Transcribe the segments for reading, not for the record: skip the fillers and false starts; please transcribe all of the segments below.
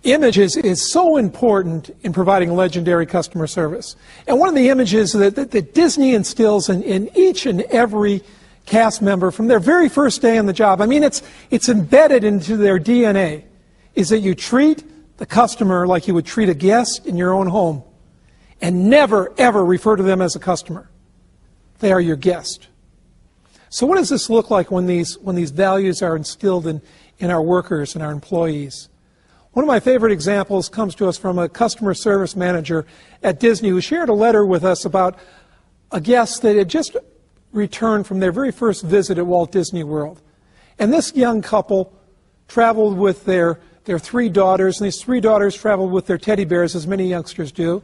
Images is so important in providing legendary customer service. And one of the images that Disney instills in each and every cast member from their very first day on the job, I mean, it's embedded into their DNA, is that you treat the customer like you would treat a guest in your own home and never, ever refer to them as a customer. They are your guest. So what does this look like when these values are instilled in our workers and our employees? One of my favorite examples comes to us from a customer service manager at Disney who shared a letter with us about a guest that had just returned from their very first visit at Walt Disney World. And this young couple traveled with their 3 daughters, and these 3 daughters traveled with their teddy bears, as many youngsters do.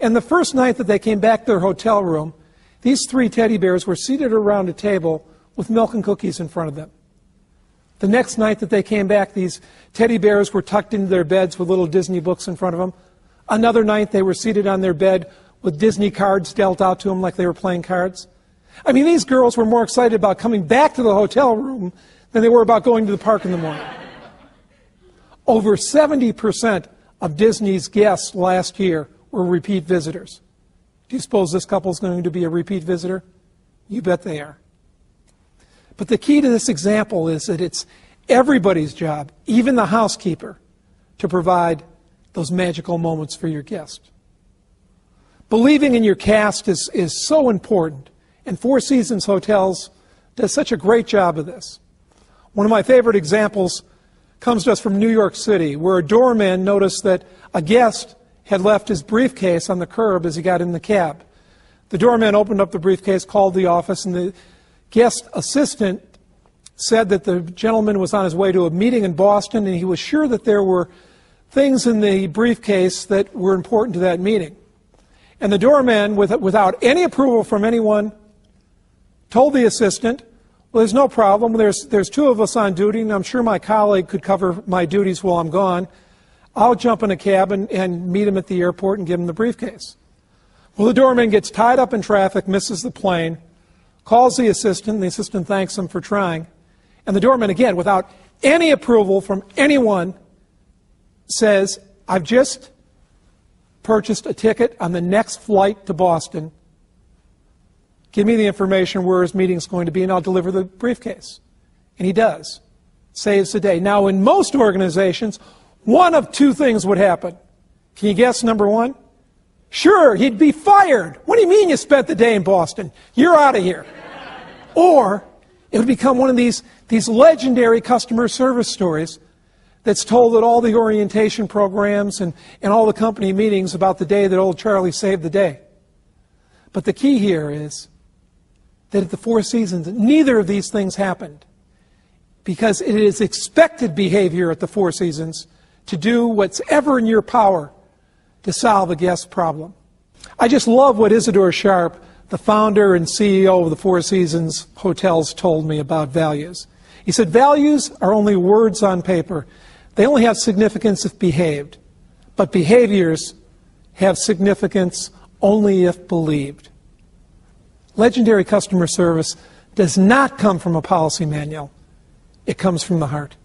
And the first night that they came back to their hotel room, these 3 teddy bears were seated around a table with milk and cookies in front of them. The next night that they came back, these teddy bears were tucked into their beds with little Disney books in front of them. Another night they were seated on their bed with Disney cards dealt out to them like they were playing cards. I mean, these girls were more excited about coming back to the hotel room than they were about going to the park in the morning. Over 70% of Disney's guests last year were repeat visitors. Do you suppose this couple is going to be a repeat visitor? You bet they are. But the key to this example is that it's everybody's job, even the housekeeper, to provide those magical moments for your guest. Believing in your cast is so important, and Four Seasons Hotels does such a great job of this. One of my favorite examples comes to us from New York City, where a doorman noticed that a guest had left his briefcase on the curb as he got in the cab. The doorman opened up the briefcase, called the office, and the guest assistant said that the gentleman was on his way to a meeting in Boston, and he was sure that there were things in the briefcase that were important to that meeting. And the doorman, without any approval from anyone, told the assistant, well, there's no problem. There's 2 of us on duty, and I'm sure my colleague could cover my duties while I'm gone. I'll jump in a cab and meet him at the airport and give him the briefcase. Well, the doorman gets tied up in traffic, misses the plane, calls the assistant thanks him for trying, and the doorman, again, without any approval from anyone, says, I've just purchased a ticket on the next flight to Boston. Give me the information where his meeting's going to be, and I'll deliver the briefcase. And he does. Saves the day. Now, in most organizations, one of 2 things would happen. Can you guess number 1? Sure, he'd be fired. What do you mean you spent the day in Boston? You're out of here. Or it would become one of these legendary customer service stories that's told at all the orientation programs and all the company meetings about the day that old Charlie saved the day. But the key here is that at the Four Seasons, neither of these things happened, because it is expected behavior at the Four Seasons to do what's ever in your power to solve a guest problem. I just love what Isidore Sharp, the founder and CEO of the Four Seasons Hotels, told me about values. He said, values are only words on paper. They only have significance if behaved. But behaviors have significance only if believed. Legendary customer service does not come from a policy manual. It comes from the heart.